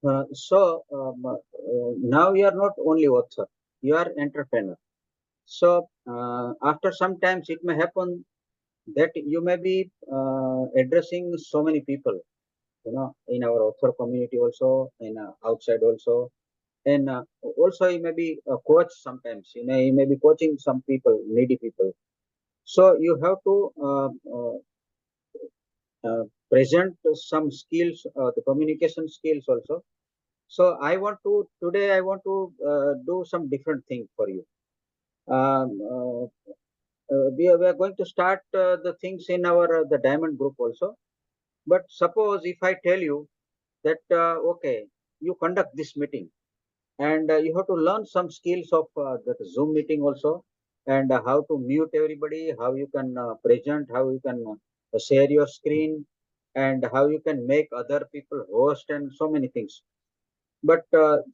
Now you are not only author, you are entrepreneur. So after some times it may happen that you may be addressing so many people, in our author community also, in outside also, and also you may be a coach sometimes. You may be coaching some people, needy people. So you have to present some skills, the communication skills also. So today I want to do some different thing for you. Um, we are going to start the things in our the diamond group also. But suppose if I tell you that okay, you conduct this meeting, and you have to learn some skills of that Zoom meeting also, and how to mute everybody, how you can present, how you can share your screen, and how you can make other people host, and so many things. But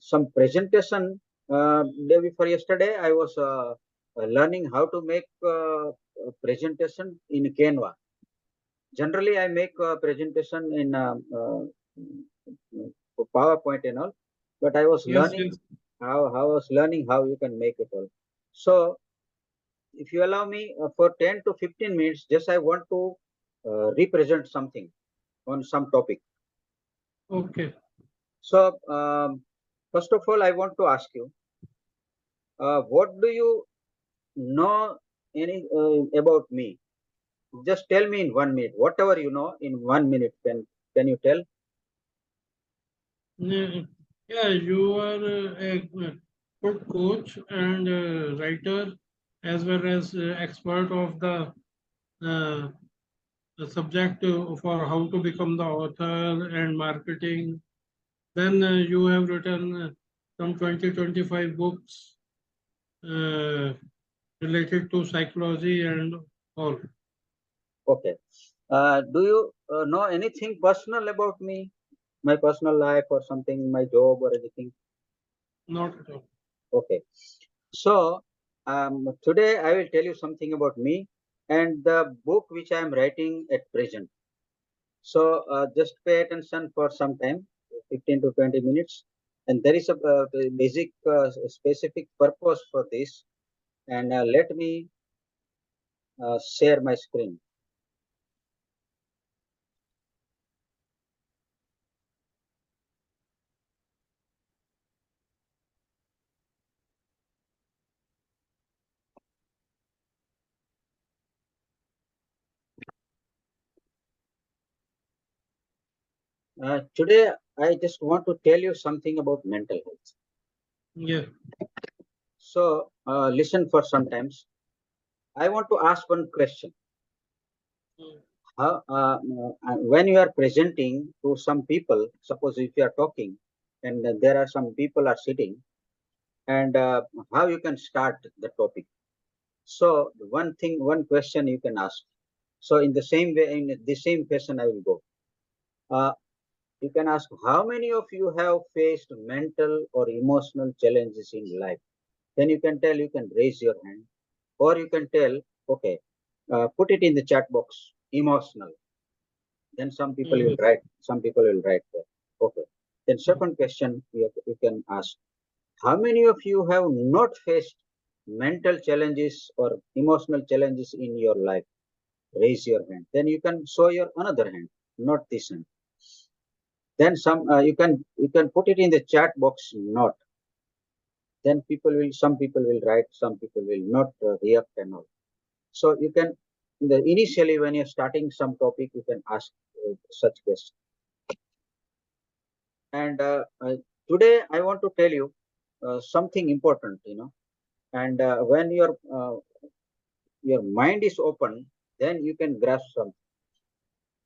some presentation, day before yesterday, I was learning how to make a presentation in Canva. Generally, I make a presentation in PowerPoint and all, but I was Yes, learning yes. how you can make it all. So, if you allow me for 10 to 15 minutes, just I want to represent something on some topic. Okay. So, first of all, I want to ask you, what do you know any about me? Just tell me in 1 minute, whatever you know in 1 minute. Can you tell? Mm, Yeah, you are a good coach and writer, as well as expert of the subject for how to become the author and marketing. Then you have written some 20-25 books uh, related to psychology and all. Okay. Do you know anything personal about me? My personal life or something, my job or anything? Not at all. Okay. So, today I will tell you something about me and the book which I am writing at present. So, just pay attention for some time, 15 to 20 minutes. And there is a basic, specific purpose for this. And let me share my screen. Today, I just want to tell you something about mental health. Yeah. So, listen for sometimes. I want to ask one question. When you are presenting to some people, suppose if you are talking and there are some people are sitting, and how you can start the topic. So, one question you can ask. So, in the same way, in the same question, I will go. Uh, you can ask, how many of you have faced mental or emotional challenges in life? Then you can tell, you can raise your hand, or you can tell, okay, put it in the chat box, emotional. Then Mhm. some people will write there. Okay. Then second question you can ask, how many of you have not faced mental challenges or emotional challenges in your life? Raise your hand. Then you can show your another hand, not this hand. Then you can put it in the chat box, not. Then some people will write, some people will not react and all. So you can, initially when you're starting some topic, you can ask such questions. And today I want to tell you something important. And when your mind is open, then you can grasp something.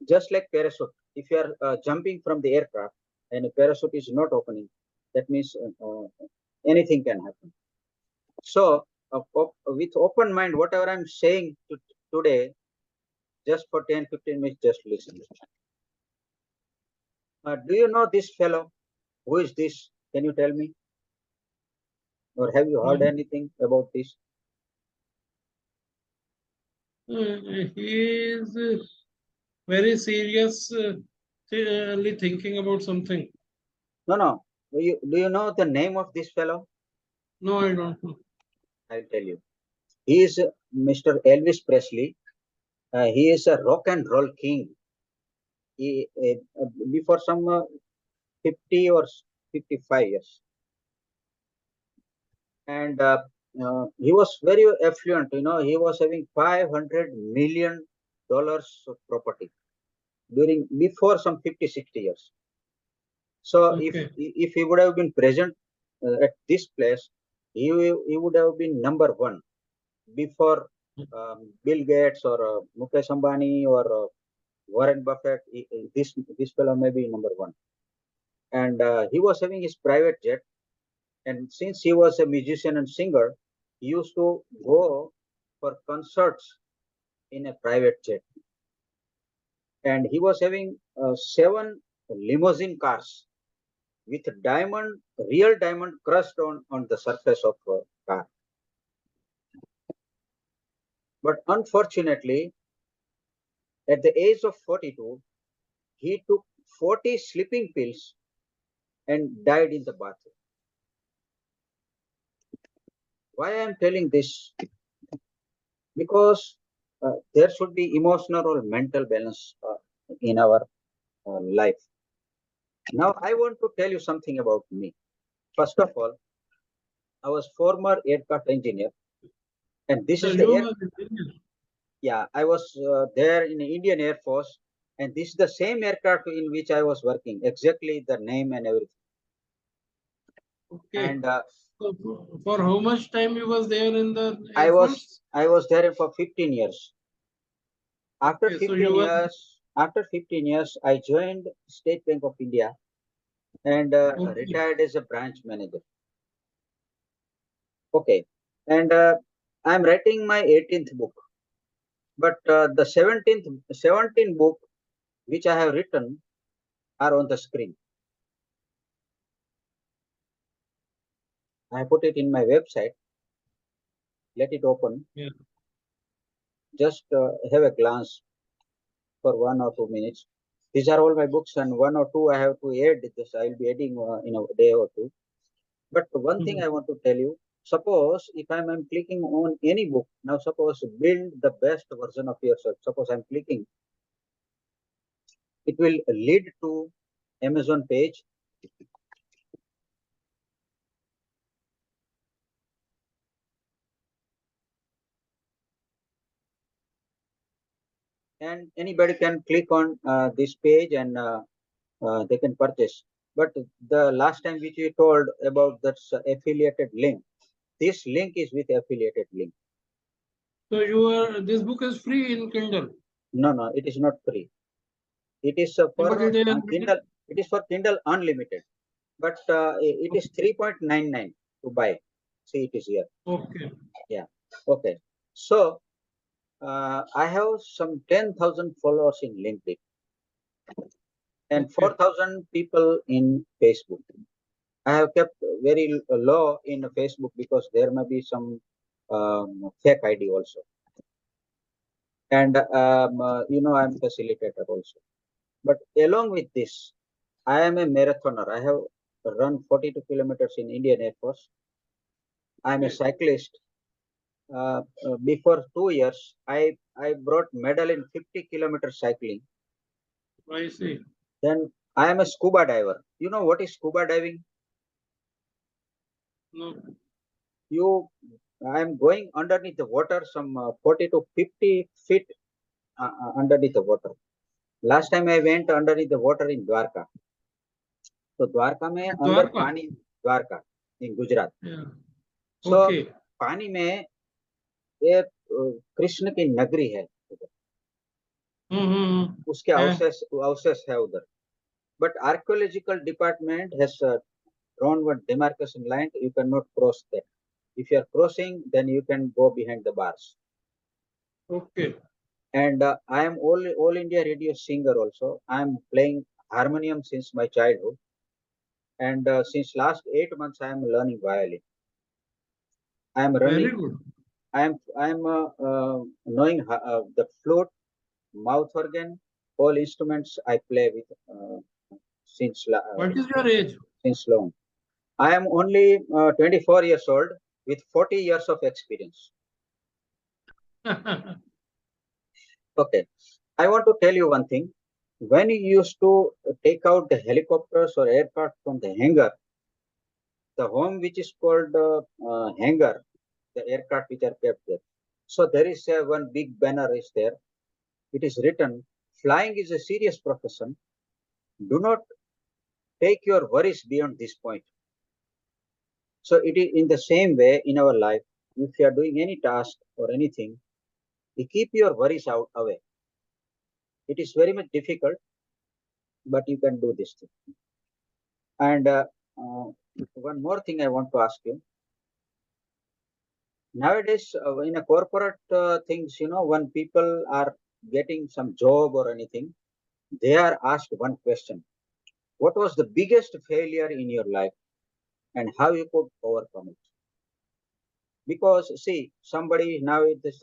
Just like parachute, if you are jumping from the aircraft and a parachute is not opening, that means anything can happen. So, with open mind, whatever I'm saying today, just for 10, 15 minutes, just listen. Do you know this fellow? Who is this? Can you tell me? Or have you heard No. anything about this? He is very seriously thinking about something. No, no. Do you know the name of this fellow? No, I don't know. I'll tell you. He is Mr. Elvis Presley. He is a rock and roll king. Before some 50 or 55 years. And he was very affluent. He was having $500 million of property during before some 50, 60 years. So Okay. if he would have been present at this place, he would have been number one before Bill Gates or Mukesh Ambani or Warren Buffett. This fellow may be number one. And he was having his private jet. And since he was a musician and singer, he used to go for concerts in a private jet. And he was having 7 limousine cars with real diamond crust on the surface of car. But unfortunately, at the age of 42, he took 40 sleeping pills and died in the bathroom. Why I am telling this? Because there should be emotional or mental balance in our life. Now, I want to tell you something about me. First of all, I was former aircraft engineer, and this So is the you air. are Indian. Yeah, I was there in the Indian Air Force, and this is the same aircraft in which I was working. Exactly the name and everything. Okay. And So for how much time you was there in the I Air was Force? I was there for 15 years. After Okay. So 15 you were years, I joined State Bank of India and okay. retired as a branch manager. Okay, and I'm writing my 18th book, but the 17th book which I have written are on the screen. I put it in my website. Let it open. Yeah. Just have a glance for 1 or 2 minutes. These are all my books, and one or two I have to add. This I will be adding in a day or two. But one thing Mhm. I want to tell you: suppose if I'm clicking on any book now, suppose build the best version of yourself. Suppose I'm clicking, it will lead to Amazon page, and anybody can click on this page and they can purchase. But the last time which you told about that affiliated link, this link is with affiliated link. So you are this book is free in Kindle. No, no, it is not free. It is Yeah, but for it is Kindle. It is for Kindle Unlimited, but it is 3.99 to buy. See, it is here. okay. Yeah. Okay. So I have some 10,000 followers in LinkedIn and Okay. 4,000 people in Facebook. I have kept very low in Facebook because there may be some fake ID also. And I'm facilitator also. But along with this, I am a marathoner. I have run 42 kilometers in Indian Air Force. I am a Okay. cyclist. Before 2 years, I brought medal in 50 kilometers cycling. I see. Then I am a scuba diver. You know what is scuba diving? No. You, I am going underneath the water, some 40 to 50 feet underneath the water. Last time I went underneath the water in Dwarka. तो द्वारका में अंदर Dwarka. पानी, Dwarka in Gujarat. Yeah. So Okay. पानी में ये कृष्ण की नगरी है उधर. Mm-hmm. उसके Yeah. अवशेष है उधर. But archaeological department has drawn one demarcation line. You cannot cross that. If you are crossing, then you can go behind the bars. Okay. And I am all India radio singer also. I am playing harmonium since my childhood, and since last 8 months I am learning violin. I am Very running. good. I am knowing the flute, mouth organ, all instruments I play with since What is your age? since long. I am only 24 years old with 40 years of experience. Okay. I want to tell you one thing. When you used to take out the helicopters or aircraft from the hangar, the home which is called hangar, the aircraft which are kept there. So there is one big banner is there. It is written, flying is a serious profession. Do not take your worries beyond this point. So it is in the same way in our life. If you are doing any task or anything, you keep your worries out away. It is very much difficult, but you can do this thing. And one more thing I want to ask you. Nowadays, in a corporate things, when people are getting some job or anything, they are asked one question. What was the biggest failure in your life and how you could overcome it? Because see, somebody now it is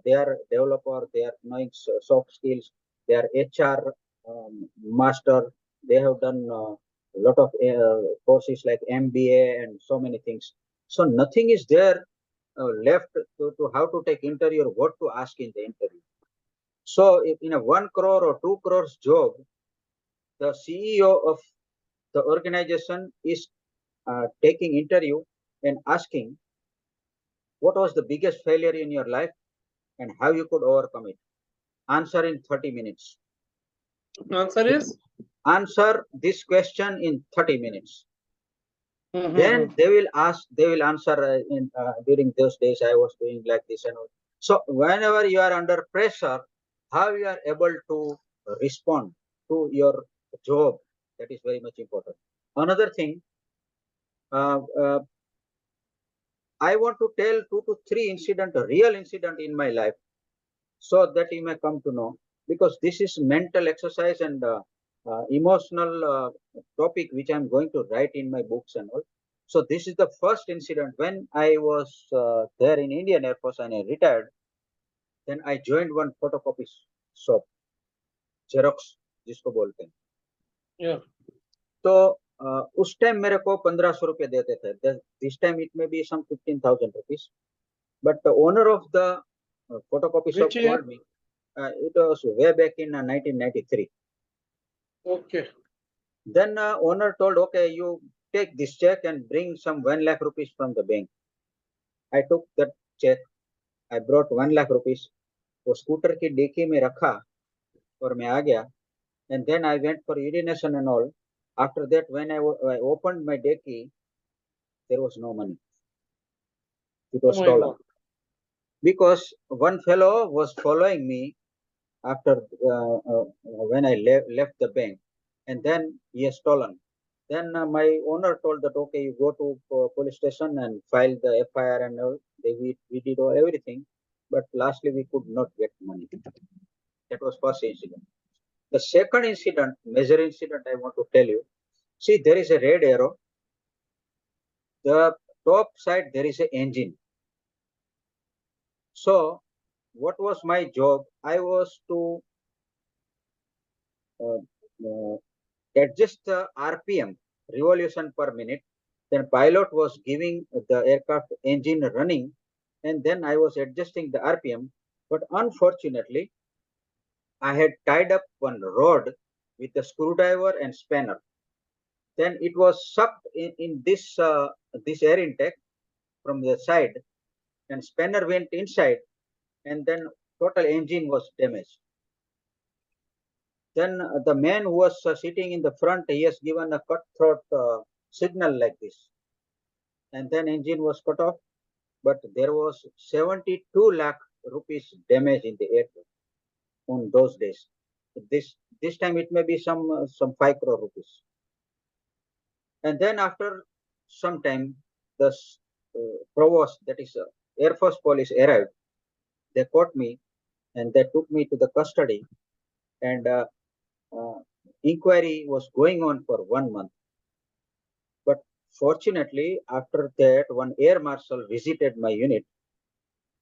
they are developer, they are knowing soft skills, they are HR master, they have done a lot of courses like MBA and so many things. So nothing is there left to how to take interview or what to ask in the interview. So if in a 1 crore or 2 crores job, the CEO of the organization is taking interview and asking what was the biggest failure in your life and how you could overcome it. Answer in 30 minutes. Answer is? Answer this question in 30 minutes. Mm-hmm. Then they will answer during those days I was doing like this and all. So whenever you are under pressure, how you are able to respond to your job, that is very much important. Another thing, uh, uh, I want to tell 2 to 3 incident, a real incident in my life, so that you may come to know, because this is mental exercise and emotional topic which I'm going to write in my books and all. So this is the first incident when I was there in Indian Air Force and I retired. Then I joined one photocopy shop, Xerox जिसको बोलते हैं. Yeah. तो उस time मेरे को 1500 रुपये देते थे. This time it may be some 15,000 rupees. But the owner of the photocopy shop Which year? called me. It was way back in 1993. Okay. Then owner told, okay, you take this check and bring some 1 lakh rupees from the bank. I took that check. I brought 1 lakh rupees. वो scooter की dicky में रखा और मैं आ गया. And then I went for urination and all. After that, when I opened my dicky, there was no money. It was Oh my stolen. God. Because one fellow was following me after when I left the bank, and then he has stolen. Then my owner told that, okay, you go to police station and file the FIR and all. We did everything, but lastly we could not get money. That was first incident. The second incident, major incident I want to tell you. See, there is a red arrow. The top side there is an engine. So what was my job? I was to uh, uh, adjust the RPM, revolution per minute. Then pilot was giving the aircraft engine running, and then I was adjusting the RPM. But unfortunately, I had tied up one rod with a screwdriver and spanner. Then it was sucked in this air intake from the side, and spanner went inside, and then total engine was damaged. Then the man who was sitting in the front, he has given a cutthroat signal like this, and then engine was cut off. But there was 72 lakh rupees damage in the aircraft on those days. This time it may be some 5 crore rupees. And then after some time, the provost, that is Air Force police, arrived. They caught me and they took me to the custody, and uh, inquiry was going on for 1 month. But fortunately, after that, one air marshal visited my unit,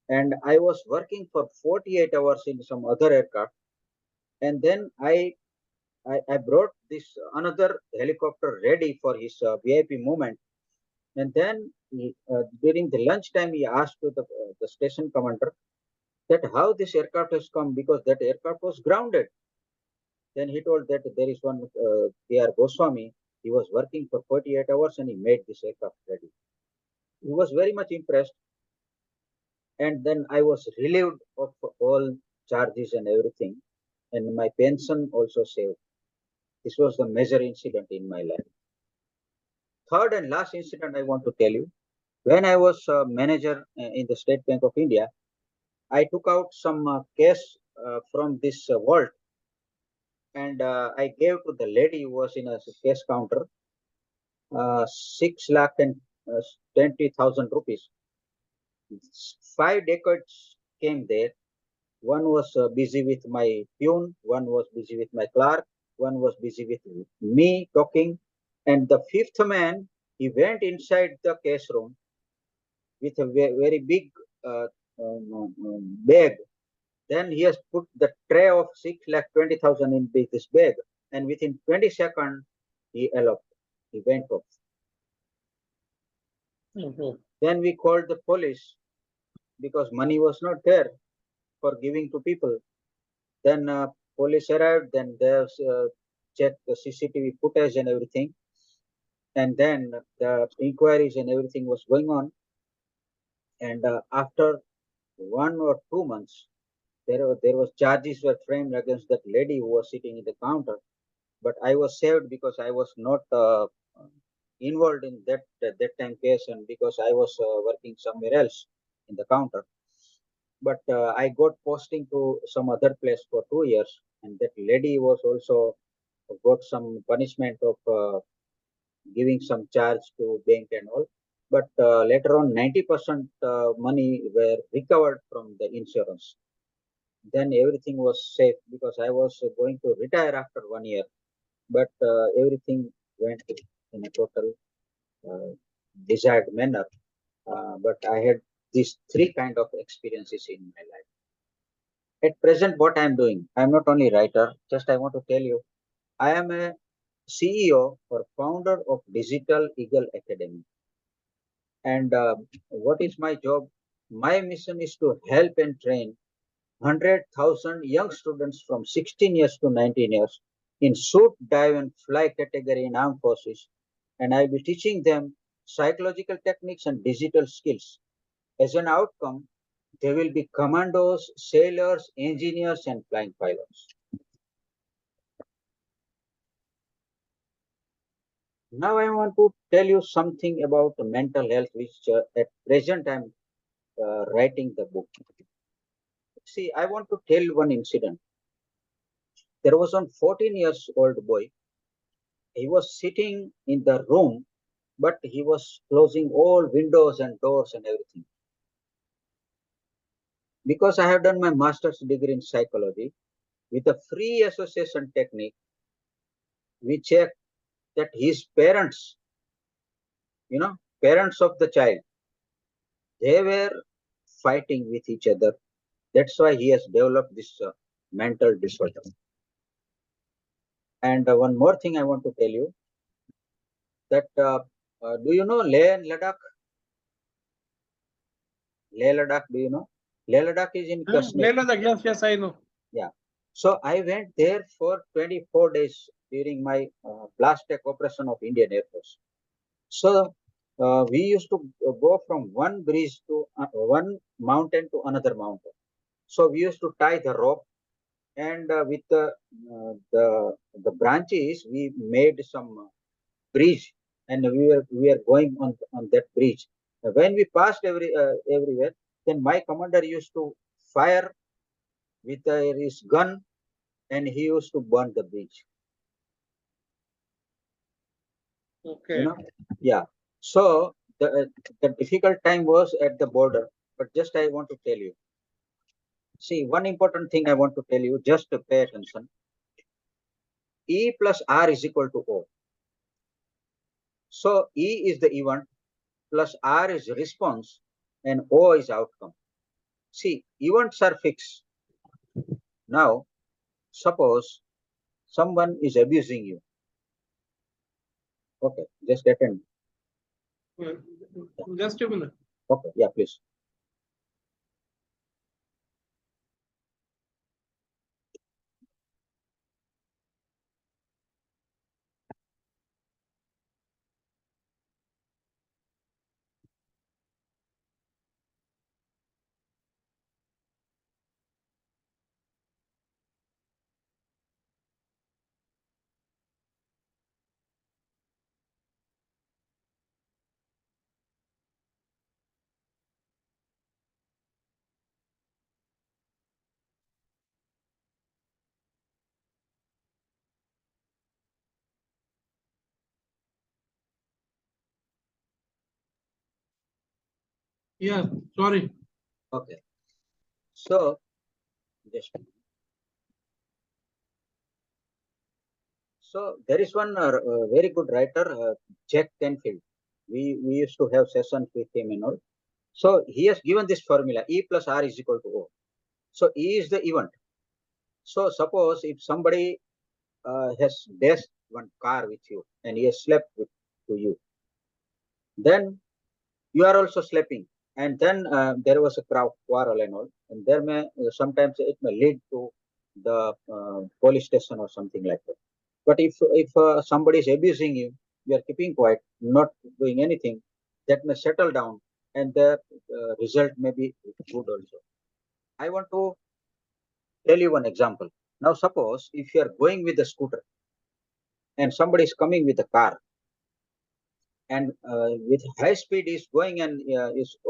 and I was working for 48 hours in some other aircraft. And then I brought this another helicopter ready for his VIP movement. And then during the lunchtime, he asked to the station commander that how this aircraft has come because that aircraft was grounded. Then he told that there is one P.R. Goswami. He was working for 48 hours and he made this aircraft ready. He was very much impressed. And then I was relieved of all charges and everything. And my pension also saved. This was the major incident in my life. Third and last incident I want to tell you. When I was manager in the State Bank of India, I took out some cash from this vault and I gave to the lady who was in a cash counter 6 lakh and 20,000 rupees. 5 decades came there. One was busy with my peon, one was busy with my clerk, one was busy with me talking, and the fifth man, he went inside the cash room with a very big bag. Then he has put the tray of 6,20,000 in this bag, and within 20 seconds, he eloped. He went off. Okay. Then we called the police because money was not there for giving to people. Then police arrived. Then they checked the CCTV footage and everything. And then the inquiries and everything was going on. And after 1 or 2 months, there was charges were framed against that lady who was sitting in the counter. But I was saved because I was not involved in that time case, and because I was working somewhere else in the counter. But I got posting to some other place for 2 years, and that lady was also got some punishment of giving some charge to bank and all. But later on, 90% money were recovered from the insurance. Then everything was safe because I was going to retire after 1 year, but everything went in a total uh, desired manner. But I had these three kind of experiences in my life. At present, what I'm doing, I'm not only writer. Just I want to tell you, I am a CEO or founder of Digital Eagle Academy. And what is my job? My mission is to help and train 100,000 young students from 16 years to 19 years in shoot, dive, and fly category in armed forces. And I'll be teaching them psychological techniques and digital skills. As an outcome, they will be commandos, sailors, engineers, and flying pilots. Now I want to tell you something about mental health, which at present I'm writing the book. See, I want to tell one incident. There was one 14 years old boy. He was sitting in the room, but he was closing all windows and doors and everything. Because I have done my master's degree in psychology, with a free association technique, we check that his parents, parents of the child, they were fighting with each other. That's why he has developed this mental disorder. And one more thing I want to tell you that do you know Leh and Ladakh? Leh Ladakh, do you know? Leh Ladakh is in Kashmir. Yes, yes, I know. Yeah. So I went there for 24 days during my blast tech operation of Indian Air Force. So we used to go from one bridge to one mountain to another mountain. So we used to tie the rope, and with the branches we made some bridge, and we are going on that bridge. When we passed everywhere, then my commander used to fire with his gun, and he used to burn the bridge. Okay. Yeah. So the difficult time was at the border, but just I want to tell you. See, one important thing I want to tell you, just to pay attention. E plus R is equal to O. So E is the event, plus R is response, and O is outcome. See, events are fixed. Now, suppose someone is abusing you. Okay, just attend. Just a minute. Okay, yeah, please. Yeah, sorry. Okay, so just so there is one very good writer, Jack Canfield. We used to have sessions with him and all. So he has given this formula: E plus R is equal to O. So E is the event. So suppose if somebody has dashed one car with you and he has slept with to you, then you are also sleeping, and then there was a quarrel and all, and there may sometimes it may lead to the police station or something like that. But if somebody is abusing you, you are keeping quiet, not doing anything, that may settle down, and the result may be good also. I want to tell you one example. Now, suppose if you are going with a scooter and somebody is coming with a car, and with high speed is going and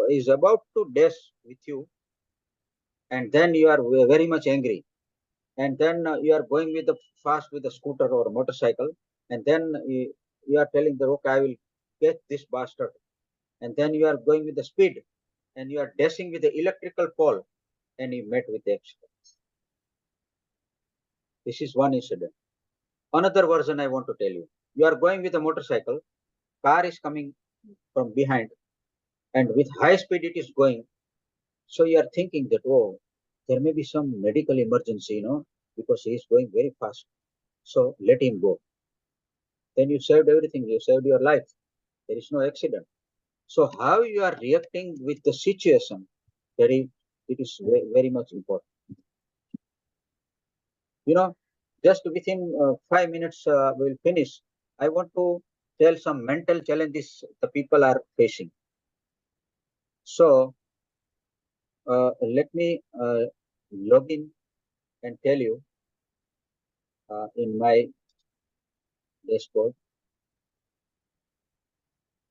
is about to dash with you, and then you are very much angry, and then you are going with the fast with the scooter or motorcycle, and then you are telling the okay, I will get this bastard, and then you are going with the speed, and you are dashing with the electrical pole, and you met with the accident. This is one incident. Another version I want to tell you: you are going with a motorcycle, car is coming from behind, and with high speed it is going. So you are thinking that, oh, there may be some medical emergency, because he is going very fast. So let him go. Then you saved everything. You saved your life. There is no accident. So how you are reacting with the situation, very, it is very much important. You know, just within 5 minutes we'll finish. I want to tell some mental challenges the people are facing. So let me log in and tell you in my dashboard.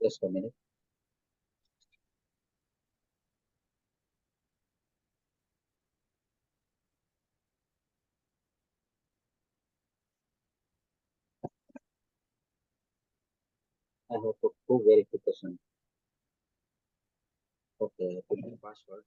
Just a minute. I have put two verification. Okay, I put my password.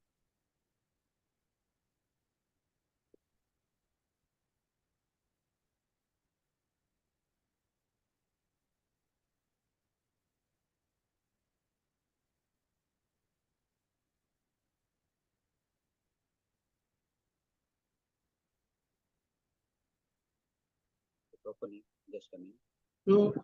It's opening. Just a minute. So,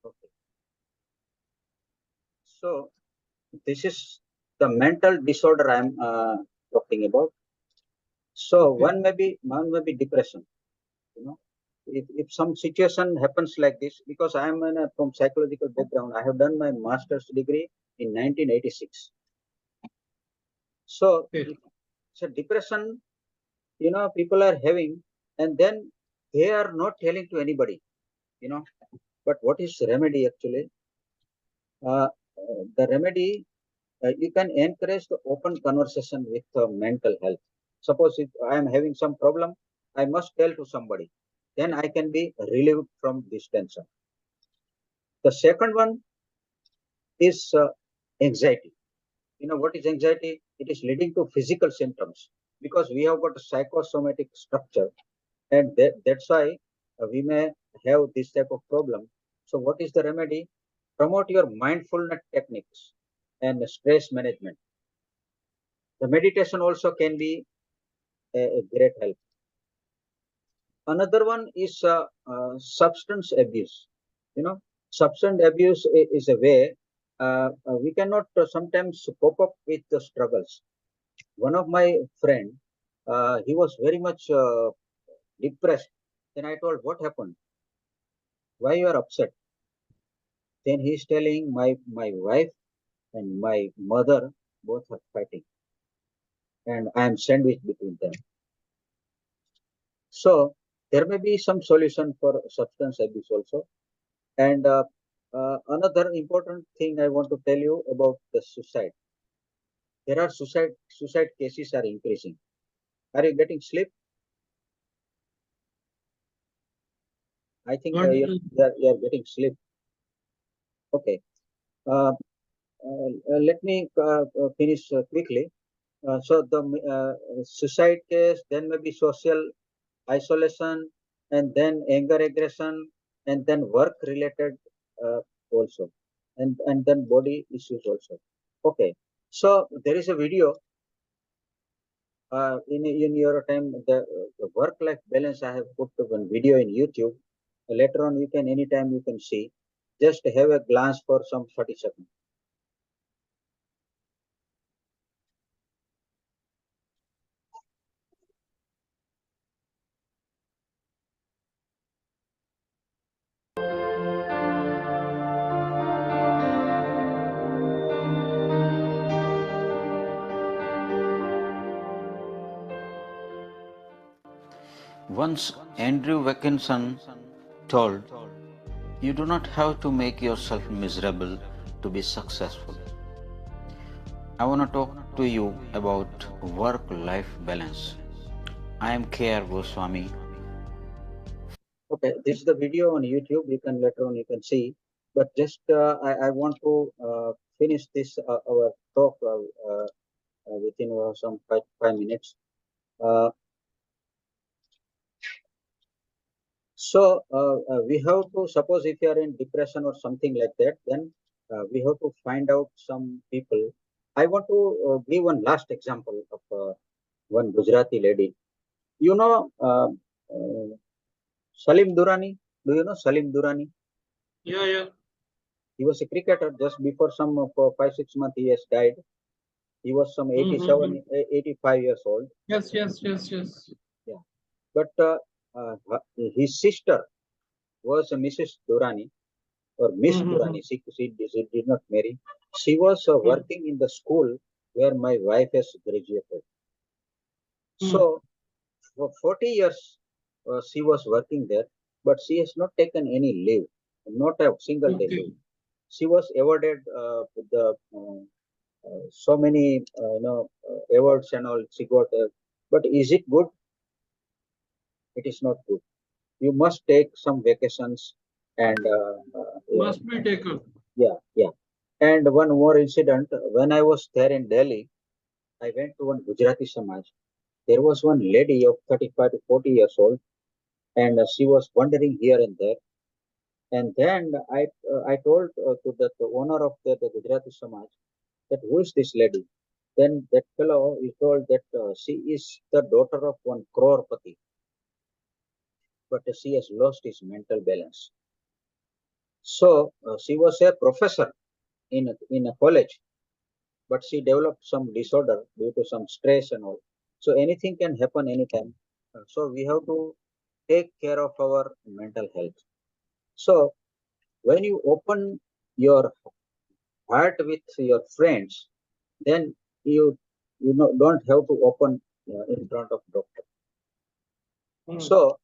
Okay. So this is the mental disorder I'm talking about. So one may be depression. You know, if some situation happens like this, because I am from psychological background, I have done my master's degree in 1986. So okay. if it's a depression, people are having, and then they are not telling to anybody. You know, but what is remedy actually? The remedy, you can encourage the open conversation with mental health. Suppose if I am having some problem, I must tell to somebody. Then I can be relieved from this tension. The second one is anxiety. You know what is anxiety? It is leading to physical symptoms because we have got a psychosomatic structure, and that's why we may have this type of problem. So, what is the remedy? Promote your mindfulness techniques and stress management. The meditation also can be a great help. Another one is substance abuse. You know, substance abuse is a way we cannot sometimes cope up with the struggles. One of my friend, he was very much depressed. Then I told, what happened? Why you are upset? Then he's telling, my wife and my mother both are fighting, and I am sandwiched between them. So there may be some solution for substance abuse also. And another important thing I want to tell you about the suicide. There are suicide cases are increasing. Are you getting sleep? I think What? you're getting sleep. Okay. Uh, Let me finish quickly. So the suicide case, then maybe social isolation, and then anger aggression, and then work related also, and then body issues also. Okay. So there is a video in your time, the work life balance. I have put one video in YouTube. Later on, you can anytime you can see. Just have a glance for some 30 seconds. Once Andrew Wilkinson told, "You do not have to make yourself miserable to be successful." I want to talk to you about work life balance. I am K.R. Goswami. Okay, this is the video on YouTube. You can later on you can see, but just I want to finish this our talk within some 5 minutes. Uh, we have to suppose if you are in depression or something like that, then we have to find out some people. I want to give one last example of one Gujarati lady. You know Salim Durrani? Do you know Salim Durrani? Yeah, yeah. He was a cricketer. Just before some 5 6 months, he has died. He was some Mm-hmm. 85 years old. Yes, yes, yes, yes. Yeah, but his sister was Mrs. Durrani or Miss Mm-hmm. Durrani. She did not marry. She was working in the school where my wife has graduated. Mm-hmm. So for 40 years, she was working there, but she has not taken any leave, not a single day leave. Okay. She was awarded with the so many awards and all she got. But is it good? It is not good. You must take some vacations and yeah, Must be taken. yeah, yeah. And one more incident. When I was there in Delhi, I went to one Gujarati Samaj. There was one lady of 35 to 40 years old, and she was wandering here and there. And then I told to the owner of the Gujarati Samaj that who is this lady? Then that fellow is told that she is the daughter of one crorepati, but she has lost his mental balance. So she was a professor in a college, but she developed some disorder due to some stress and all. So anything can happen anytime. So we have to take care of our mental health. So when you open your heart with your friends, then you know don't have to open in front of doctor. Mm. So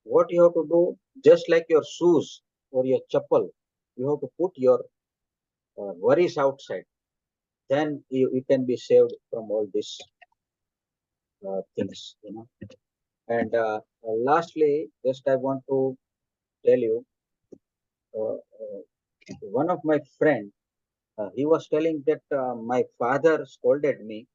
what you have to do, just like your shoes or your chappal, you have to put your worries outside. Then you can be saved from all these things, you know. And lastly, just I want to tell you, uh, uh, one of my friend, he was telling that my father scolded me,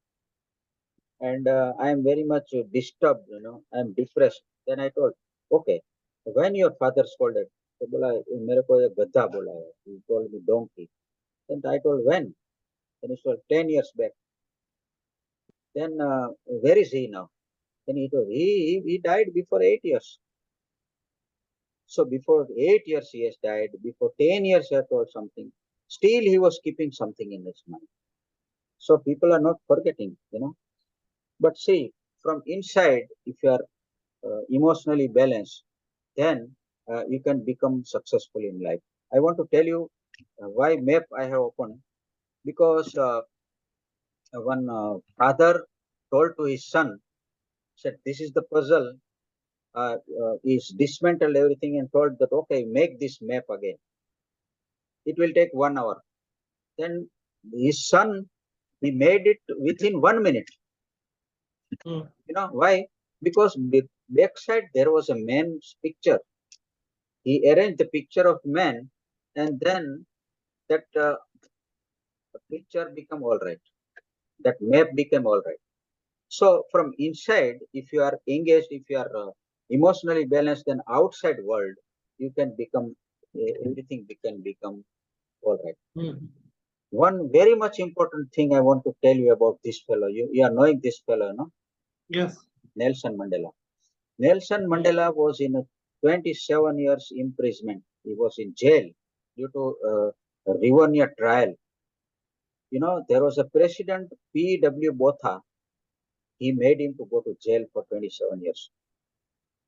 and I am very much disturbed, I am depressed. Then I told, okay, when your father scolded, तो बोला मेरे को ये गधा बोला है. He told me donkey. Then I told when? Then he told 10 years back. Then where is he now? Then he told he died before 8 years. So before 8 years he has died. Before 10 years he had told something. Still he was keeping something in his mind. So people are not forgetting. But see, from inside, if you are emotionally balanced, then you can become successful in life. I want to tell you why map I have opened, because one father told to his son, said, this is the puzzle, is dismantled everything and told that, okay, make this map again. It will take 1 hour. Then his son, he made it within 1 minute. Mm. Why? Because backside there was a man's picture. He arranged the picture of man, and then that picture become all right. That map became all right. So from inside, if you are engaged, if you are emotionally balanced, then outside world, you can become, everything can become all right. Mm. One very much important thing I want to tell you about this fellow. You are knowing this fellow, no? Yes. Nelson Mandela. Nelson Mandela was in a 27 years imprisonment. He was in jail due to a Rivonia trial. There was a president, P.W. Botha. He made him to go to jail for 27 years.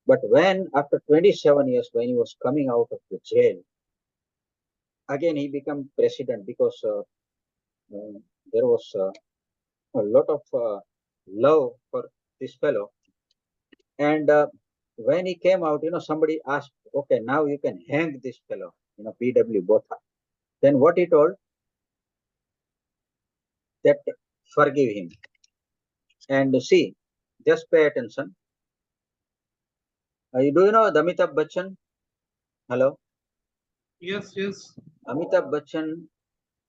But when, after 27 years, when he was coming out of the jail, again he became president because there was a lot of love for this fellow. And when he came out, somebody asked, okay, now you can hang this fellow, P.W. Botha. Then what he told? That forgive him. And see, just pay attention. Do you know Amitabh Bachchan? Hello? Yes. Yes. Amitabh Bachchan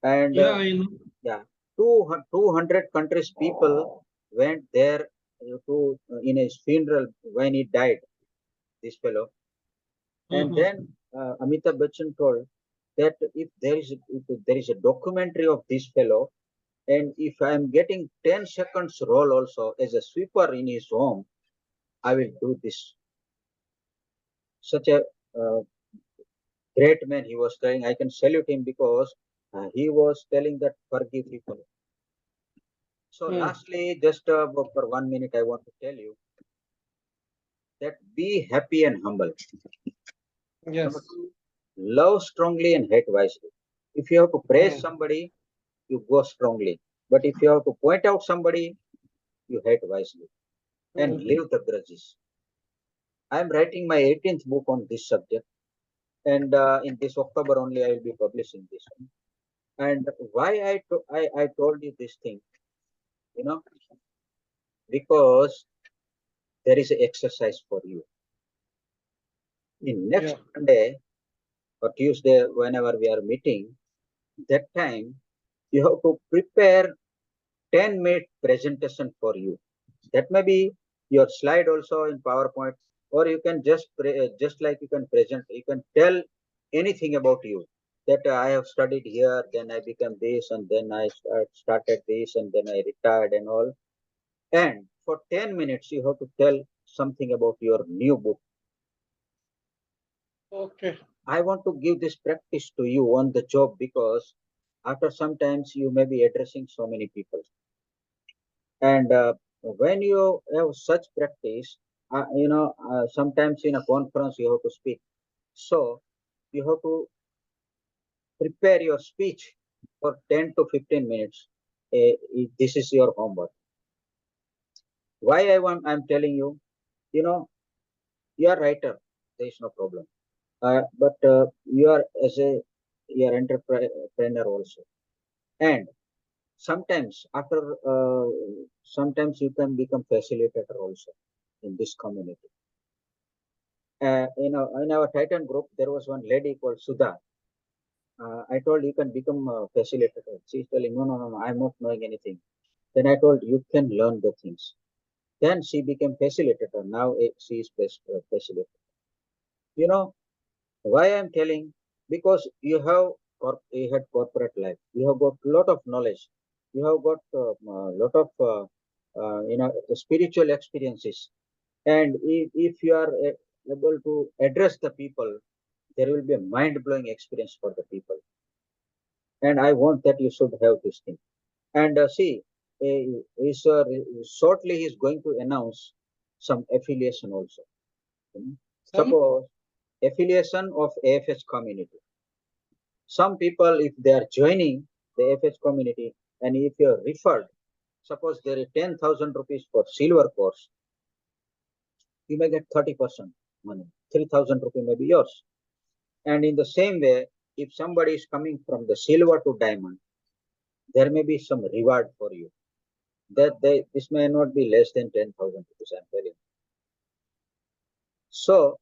and Yeah, I know. yeah, 200 countries people went there to in his funeral when he died, this fellow. And Mhm. then Amitabh Bachchan told that if there is a documentary of this fellow, and if I am getting 10 seconds role also as a sweeper in his home, I will do this. Such a uh, great man he was telling. I can salute him because he was telling that forgive people. So Mm. lastly, just for 1 minute, I want to tell you that be happy and humble. Number Yes. two, love strongly and hate wisely. If you have to praise Mm. somebody, you go strongly. But if you have to point out somebody, you hate wisely and Mm. leave the grudges. I am writing my 18th book on this subject, and in this October only I will be publishing this one. And why I told you this thing, you know, because there is an exercise for you. In next Yeah. Monday or Tuesday, whenever we are meeting, that time you have to prepare 10-minute presentation for you. That may be your slide also in PowerPoint, or you can just like you can present, you can tell anything about you. That I have studied here, then I became this, and then I started this, and then I retired and all. And for 10 minutes, you have to tell something about your new book. Okay. I want to give this practice to you on the job because after sometimes you may be addressing so many people. And when you have such practice, sometimes in a conference you have to speak. So you have to prepare your speech for 10 to 15 minutes. This is your homework. Why I'm telling you, you know, you are writer, there is no problem. But you are as a you are entrepreneur also. And sometimes sometimes you can become facilitator also in this community. In our Titan group, there was one lady called Sudha. I told you can become a facilitator. She's telling, no, no, no, no, I'm not knowing anything. Then I told you can learn the things. Then she became facilitator. Now she is facilitator. You know why I'm telling? Because you had corporate life. You have got lot of knowledge. You have got a lot of spiritual experiences. And if you are able to address the people, there will be a mind blowing experience for the people. And I want that you should have this thing. And see, shortly he's going to announce some affiliation also. You know. Some Suppose affiliation of AFS community. Some people, if they are joining the AFS community, and if you are referred, suppose there is 10,000 rupees for silver course, you may get 30% money. 3,000 rupees may be yours. And in the same way, if somebody is coming from the silver to diamond, there may be some reward for you. This may not be less than 10,000 rupees, I'm telling you. So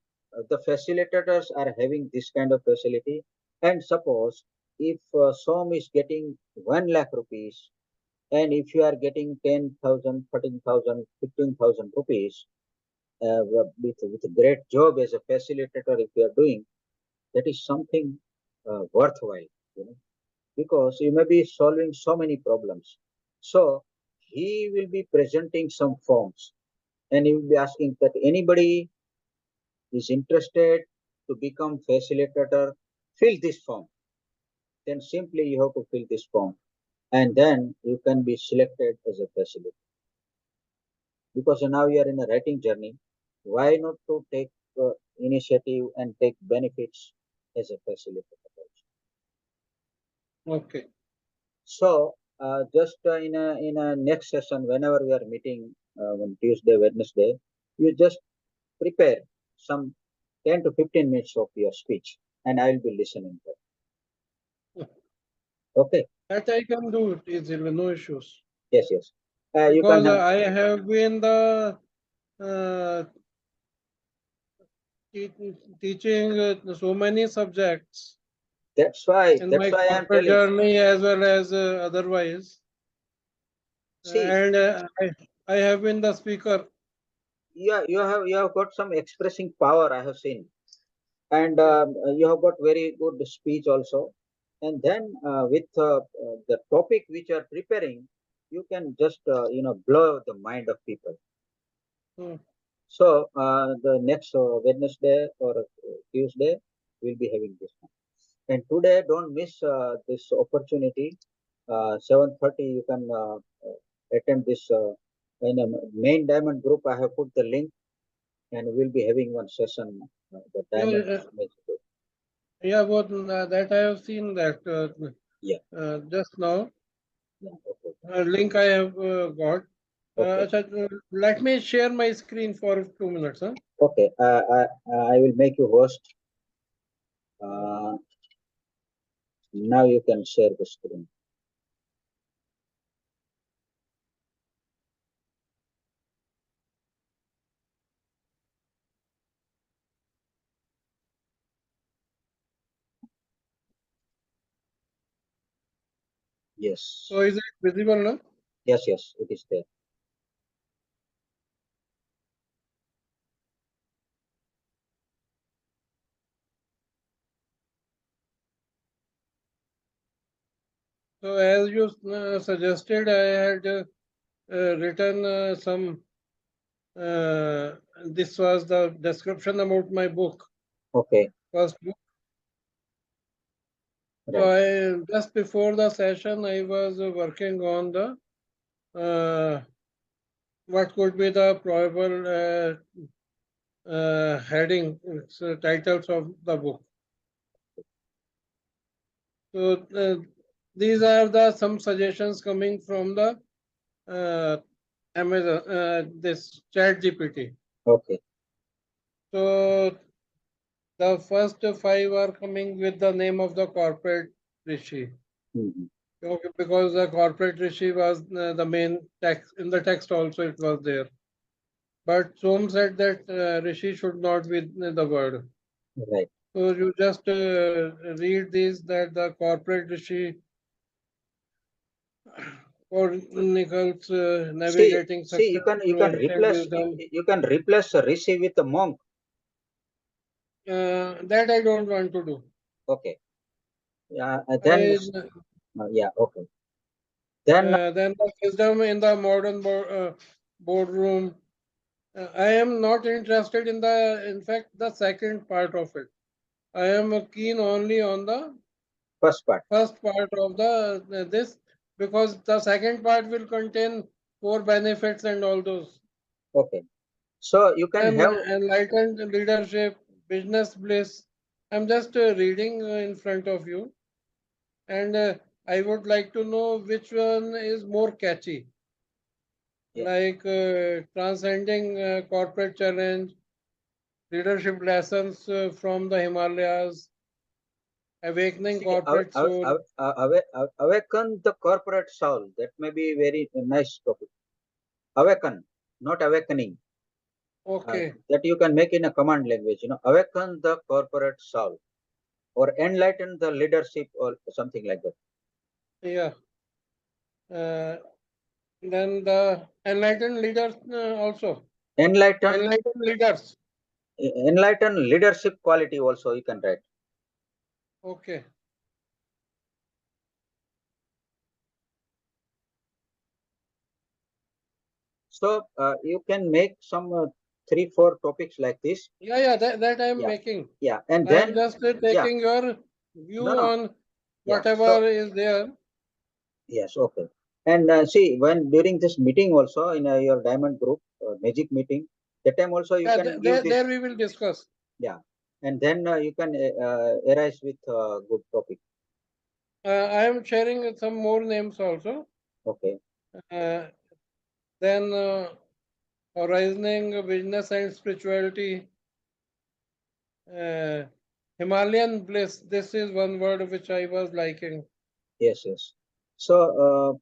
the facilitators are having this kind of facility. And suppose if SOM is getting 1 lakh rupees, and if you are getting 10,000, 13,000, 15,000 rupees with a great job as a facilitator, if you are doing, that is something worthwhile, you know, because you may be solving so many problems. So he will be presenting some forms, and he will be asking that anybody is interested to become facilitator, fill this form. Then simply you have to fill this form, and then you can be selected as a facilitator. Because now you are in a writing journey, why not to take initiative and take benefits as a facilitator? okay. So just in a next session, whenever we are meeting on Tuesday, Wednesday, you just prepare some 10 to 15 minutes of your speech, and I will be listening to it. Okay. That I can do it easily, no issues. Yes, yes. You can Because have. I have been the uh, teaching so many subjects That's why. in That's my why I'm corporate telling. journey as well as otherwise. See, And I have been the speaker. you have got some expressing power. I have seen, and Yeah. you have got very good speech also. And then with the topic which you are preparing, you can just blow the mind of people. Hmm. So the next Wednesday or Tuesday, we'll be having this one. And today, don't miss this opportunity. 7:30, you can attend this in a main diamond group. I have put the link, and we'll be having one session. The Yeah, diamond image group. yeah, but that I have seen that Yeah, just now. yeah, okay, Link I have got. okay, Let me share my screen for 2 minutes. Huh? okay. I will make you host. Uh, Now you can share the screen. Yes, So is it visible now? yes, yes. It is there. So as you suggested, I had written some. This was the description about my book, Okay, first book. So right. I just before the session, I was working on the what could be the probable heading, titles of the book. So these are the some suggestions coming from the uh, Amazon, this Chat GPT. Okay. So the first five are coming with the name of the corporate Rishi. Mhm. Okay, because the corporate Rishi was the main text in the text also it was there. But Som said that Rishi should not be the word. Right. So you just read these that the corporate rishi chronicles navigating See, you success can through ancient wisdom. you can replace rishi with a monk. That I don't want to do. Okay. Yeah. Then I, yeah. Okay. Then then the wisdom in the modern boardroom. I am not interested in fact, the second part of it. I am keen only on the first part. first part of the this because the second part will contain core benefits and all those. Okay. So you can Then have enlightened leadership, business bliss. I'm just reading in front of you, and I would like to know which one is more catchy, yeah. like transcending corporate challenge, leadership lessons from the Himalayas, awakening See, corporate soul. awaken the corporate soul. That may be very nice topic. Awaken, not awakening. Okay, That you can make in a command language. Awaken the corporate soul, or enlighten the leadership, or something like that. yeah. Uh, then the enlightened leaders also. Enlighten, Enlightened leaders. enlighten leadership quality also you can write. Okay. So you can make some 3-4 topics like this. Yeah, that I am Yeah, making. yeah, and I am then just yeah, taking your no, view no, on yeah. So whatever is there. yes, okay. And see, when during this meeting also in your diamond group magic meeting, that time also you Yeah, can give there, this. there we will discuss. Yeah, and then you can arise with good topic. I am sharing some more names also. Okay. Uh, then Horizoning Business and Spirituality, uh, Himalayan Bliss. This is one word which I was liking. Yes, yes. So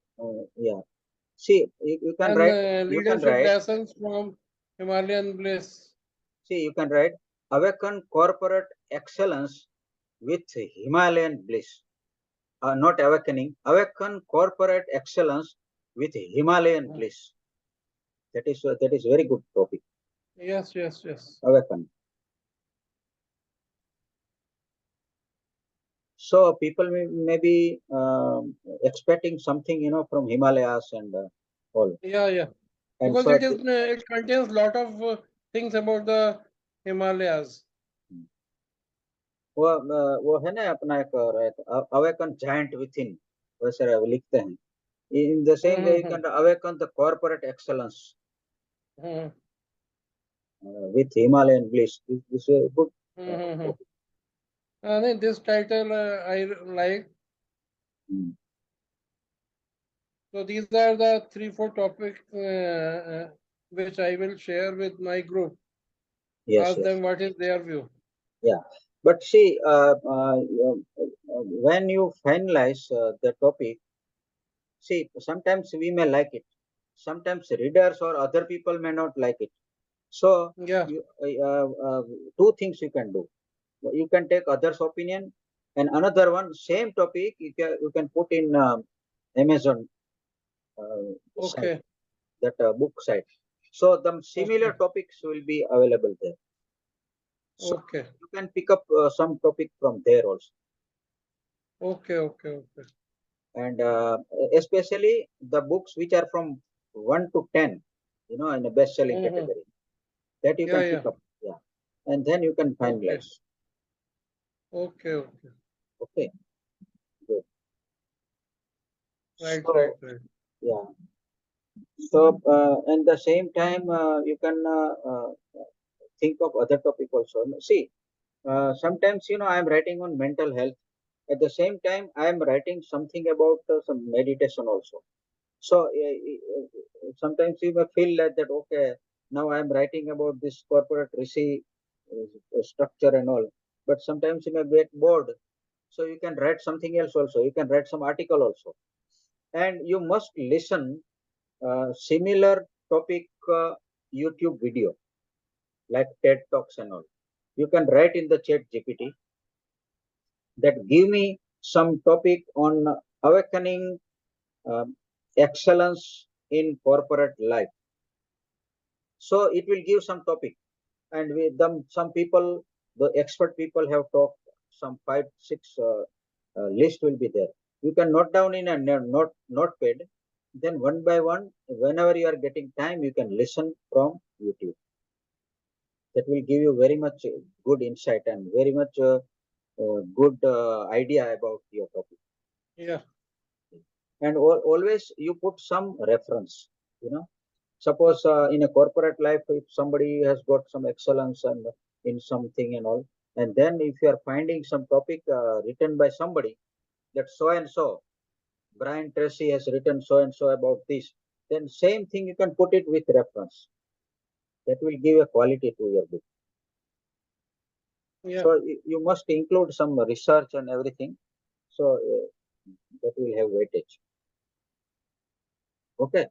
yeah. See, you can And write. You can leadership write. lessons from Himalayan Bliss. See, you can write. Awaken corporate excellence with Himalayan bliss. Not awakening. Awaken corporate excellence with Himalayan bliss. That is very good topic. Yes, yes, yes. Awaken. So people may be expecting something, from Himalayas and all. Yeah. And Because so, it contains lot of things about the Himalayas. वो है ना अपना एक awaken giant within, वैसे लिखते हैं. In the same way, you Mm-hmm. can awaken the corporate excellence Mm-hmm. with Himalayan bliss. This is a good Mm-hmm. topic. This title I like. Mm. So these are the 3-4 topics which I will share with my group. Yes, Ask yes, them what is their view. yeah. But see, when you finalize the topic, see, sometimes we may like it. Sometimes readers or other people may not like it. So, Yeah. two things you can do. You can take others' opinion, and another one, same topic, you can put in Amazon site, Okay. that book site. So the similar Okay. topics will be available there. So Okay. you can pick up some topic from there also. Okay. And especially the books which are from 1 to 10, in a best selling Mm-hmm. category, that you can Yeah. pick up. Yeah. And then you can Okay. finalize. Okay. Okay, good. Right. So yeah. So at the same time, you can think of other topic also. See, sometimes I am writing on mental health. At the same time, I am writing something about some meditation also. So sometimes you may feel like that, okay, now I am writing about this corporate rishi structure and all. But sometimes you may get bored. So you can write something else also. You can write some article also. And you must listen similar topic YouTube video like TED Talks and all. You can write in the chat GPT. that give me some topic on awakening excellence in corporate life. So it will give some topic, and with them, some people, the expert people have talked some 5, 6 list will be there. You can note down in a notepad. Then one by one, whenever you are getting time, you can listen from YouTube. That will give you very much good insight and very much good idea about your topic. Yeah. And always you put some reference. Suppose in a corporate life, if somebody has got some excellence and in something and all, and then if you are finding some topic written by somebody, that so and so, Brian Tracy has written so and so about this, then same thing you can put it with reference. That will give a quality to your book. Yeah. So you must include some research and everything. So that will have weightage. Okay.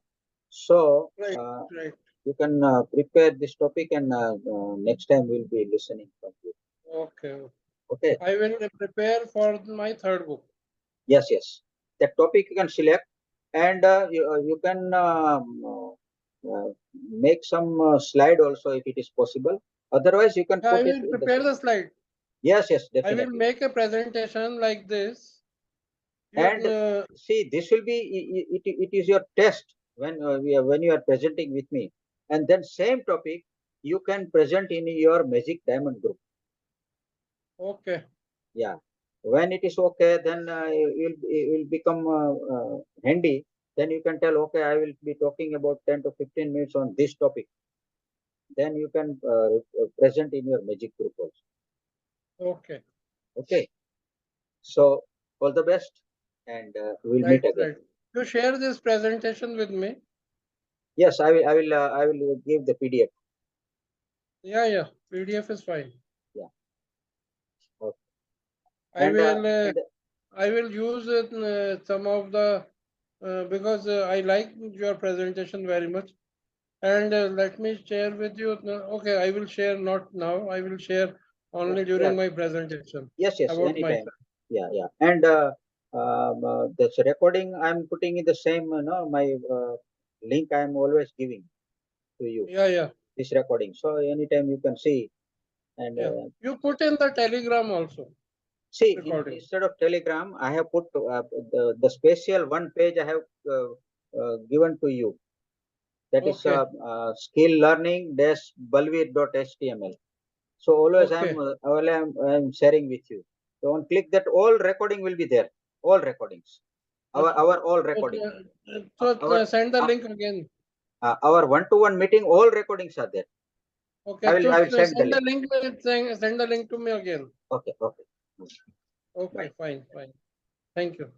So Right. Right. you can prepare this topic, and next time we'll be listening from you. Okay. Okay. I will prepare for my third book. Yes, yes. That topic you can select, and you can make some slide also if it is possible. Otherwise, you can I put it will in the. prepare the slide. Yes, yes, I will definitely. make a presentation like this. And see, this will be it is your test when you are presenting with me, and then same topic you can present in your Magic Diamond group. Okay. Yeah, when it is okay, then it will become handy. Then you can tell, okay, I will be talking about 10 to 15 minutes on this topic. Then you can present in your Magic group also. Okay. Okay. So all the best, and we'll Right. meet again. Right. You share this presentation with me. Yes, I will give the PDF. Yeah. Yeah. PDF is fine. Yeah. Okay. I And will. and I will use it, some of the because I like your presentation very much. And let me share with you. Okay, I will share not now. I will share only yeah, during my presentation yes, yes, about anytime. myself. Yeah, yeah. And this recording I'm putting in the same, my link I'm always giving to you, Yeah, yeah, this recording. So anytime you can see. And yeah. You put in the Telegram also see, recording. instead of Telegram, I have put the special one page I have given to you. That is Okay, skill learning balveer.html. So okay. I'm sharing with you. So on click that, all recording will be there. All recordings. Achha. Our all So, recording. so, send the Uh, link again. our one-to-one meeting, all recordings are there. Okay, so I will send the send the link. link. Send the link to me again. Okay, okay. Okay, Bye. fine, fine. Thank you.